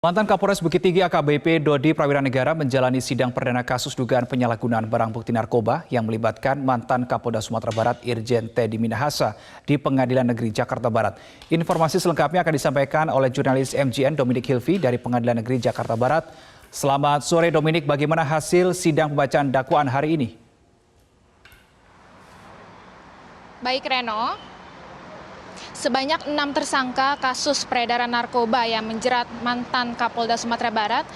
Mantan Kapolres Bukit Tinggi AKBP Dodi Prawiranegara menjalani sidang perdana kasus dugaan penyalahgunaan barang bukti narkoba yang melibatkan mantan Kapolda Sumatera Barat Irjen Teddy Minahasa di Pengadilan Negeri Jakarta Barat. Informasi selengkapnya akan disampaikan oleh jurnalis MGN Dominic Hilvi dari Pengadilan Negeri Jakarta Barat. Selamat sore Dominic, bagaimana hasil sidang pembacaan dakwaan hari ini? Baik Reno. Sebanyak 6 tersangka kasus peredaran narkoba yang menjerat mantan Kapolda Sumatera Barat,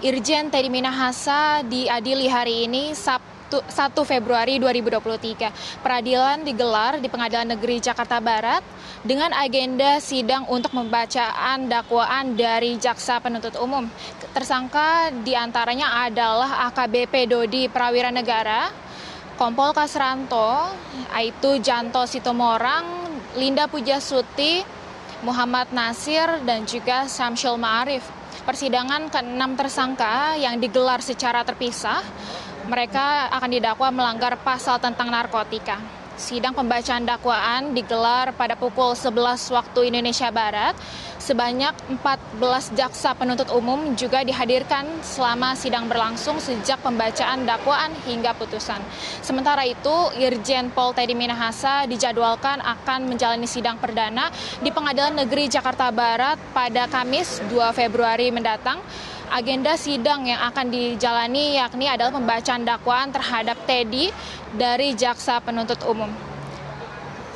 Irjen Teddy Minahasa diadili hari ini Sabtu 1 Februari 2023. Peradilan digelar di Pengadilan Negeri Jakarta Barat dengan agenda sidang untuk pembacaan dakwaan dari Jaksa Penuntut Umum. Tersangka diantaranya adalah AKBP Dodi Prawiranegara, Kompol Kasranto, Aibtu Janto Sitomorang, Linda Pujasuti, Muhammad Nasir, dan juga Syamsul Ma'arif. Persidangan ke-6 tersangka yang digelar secara terpisah, mereka akan didakwa melanggar pasal tentang narkotika. Sidang pembacaan dakwaan digelar pada pukul 11 waktu Indonesia Barat. Sebanyak 14 jaksa penuntut umum juga dihadirkan selama sidang berlangsung sejak pembacaan dakwaan hingga putusan. Sementara itu, Irjen Pol Teddy Minahasa dijadwalkan akan menjalani sidang perdana di Pengadilan Negeri Jakarta Barat pada Kamis 2 Februari mendatang. Agenda sidang yang akan dijalani yakni adalah pembacaan dakwaan terhadap Teddy dari Jaksa Penuntut Umum.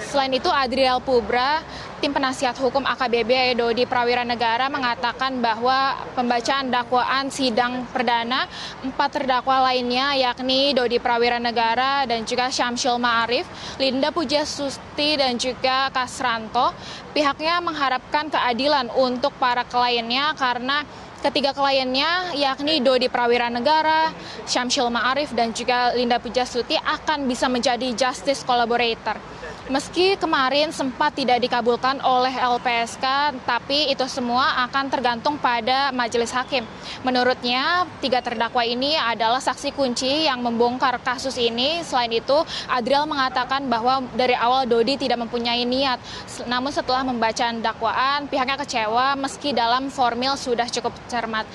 Selain itu, Adriel Pubra, tim penasihat hukum AKBP Dodi Prawiranegara mengatakan bahwa pembacaan dakwaan sidang perdana 4 terdakwa lainnya yakni Dodi Prawiranegara dan juga Syamsul Ma'arif, Linda Pujasuti dan juga Kasranto, pihaknya mengharapkan keadilan untuk para kliennya karena ketiga kliennya yakni Dodi Prawiranegara, Syamsul Ma'arif, dan juga Linda Pujasuti akan bisa menjadi justice collaborator. Meski kemarin sempat tidak dikabulkan oleh LPSK, tapi itu semua akan tergantung pada majelis hakim. Menurutnya, 3 terdakwa ini adalah saksi kunci yang membongkar kasus ini. Selain itu, Adriel mengatakan bahwa dari awal Dodi tidak mempunyai niat. Namun setelah membaca dakwaan, pihaknya kecewa meski dalam formil sudah cukup cermat.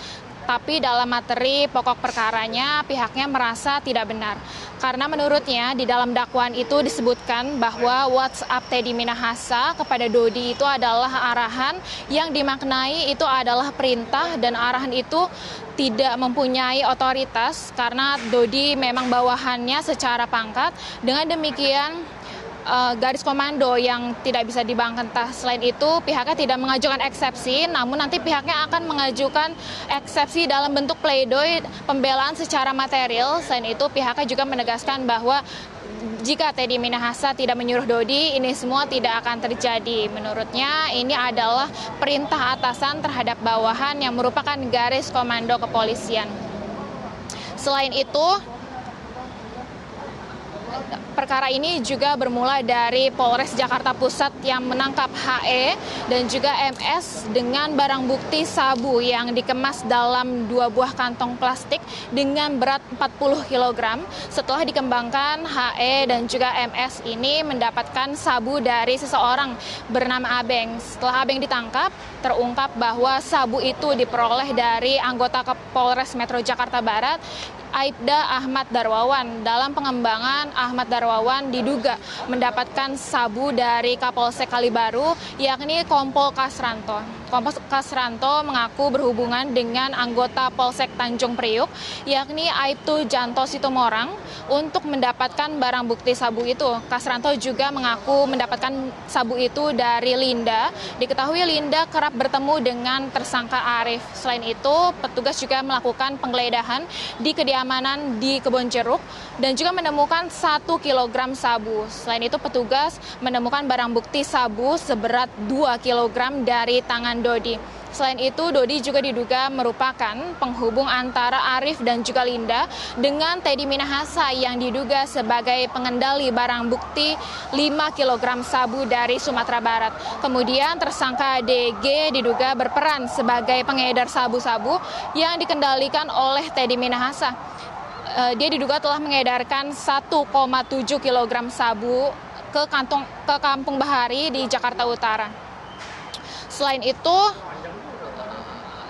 Tapi dalam materi pokok perkaranya pihaknya merasa tidak benar. Karena menurutnya di dalam dakwaan itu disebutkan bahwa WhatsApp Teddy Minahasa kepada Dodi itu adalah arahan yang dimaknai itu adalah perintah dan arahan itu tidak mempunyai otoritas karena Dodi memang bawahannya secara pangkat. Dengan demikian garis komando yang tidak bisa dibantah. Selain itu, pihaknya tidak mengajukan eksepsi, namun nanti pihaknya akan mengajukan eksepsi dalam bentuk pledoi pembelaan secara material. Selain itu, pihaknya juga menegaskan bahwa jika Teddy Minahasa tidak menyuruh Dodi, ini semua tidak akan terjadi. Menurutnya, ini adalah perintah atasan terhadap bawahan yang merupakan garis komando kepolisian. Selain itu, perkara ini juga bermula dari Polres Jakarta Pusat yang menangkap HE dan juga MS dengan barang bukti sabu yang dikemas dalam 2 buah kantong plastik dengan berat 40 kg. Setelah dikembangkan, HE dan juga MS ini mendapatkan sabu dari seseorang bernama Abeng. Setelah Abeng ditangkap, terungkap bahwa sabu itu diperoleh dari anggota Polres Metro Jakarta Barat, Aibda Ahmad Darwawan. Dalam pengembangan, Ahmad Darwawan diduga mendapatkan sabu dari Kapolsek Kalibaru, yakni Kompol Kasranto. Kompol Kasranto mengaku berhubungan dengan anggota Polsek Tanjung Priuk, yakni Aibtu Janto Sitomorang, untuk mendapatkan barang bukti sabu itu. Kasranto juga mengaku mendapatkan sabu itu dari Linda. Diketahui Linda kerap bertemu dengan tersangka Arif. Selain itu, petugas juga melakukan penggeledahan di kediamanan di Kebon Jeruk dan juga menemukan 1 kg sabu. Selain itu, petugas menemukan barang bukti sabu seberat 2 kg dari tangan Dodi. Selain itu, Dodi juga diduga merupakan penghubung antara Arif dan juga Linda dengan Teddy Minahasa yang diduga sebagai pengendali barang bukti 5 kg sabu dari Sumatera Barat. Kemudian tersangka DG diduga berperan sebagai pengedar sabu-sabu yang dikendalikan oleh Teddy Minahasa. Dia diduga telah mengedarkan 1,7 kg sabu ke Kampung Bahari di Jakarta Utara. Selain itu,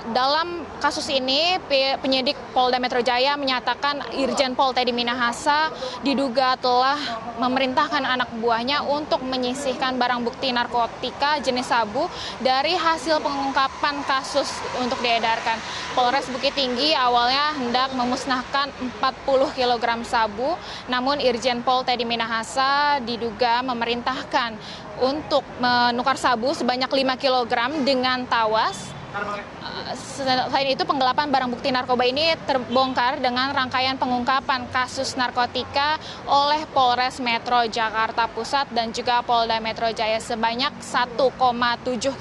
dalam kasus ini penyidik Polda Metro Jaya menyatakan Irjen Pol Teddy Minahasa diduga telah memerintahkan anak buahnya untuk menyisihkan barang bukti narkotika jenis sabu dari hasil pengungkapan kasus untuk diedarkan. Polres Bukit Tinggi awalnya hendak memusnahkan 40 kg sabu, namun Irjen Pol Teddy Minahasa diduga memerintahkan untuk menukar sabu sebanyak 5 kg dengan tawas. Selain itu, penggelapan barang bukti narkoba ini terbongkar dengan rangkaian pengungkapan kasus narkotika oleh Polres Metro Jakarta Pusat dan juga Polda Metro Jaya. Sebanyak 1,7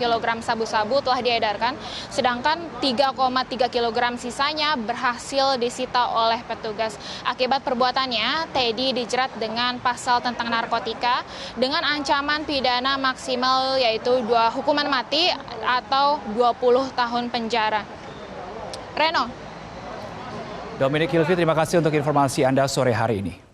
kg sabu-sabu telah diedarkan, sedangkan 3,3 kg sisanya berhasil disita oleh petugas. Akibat perbuatannya, Teddy dijerat dengan pasal tentang narkotika dengan ancaman pidana maksimal yaitu hukuman mati atau 20 tahun penjara. Reno. Dominic Hilvi, terima kasih untuk informasi Anda sore hari ini.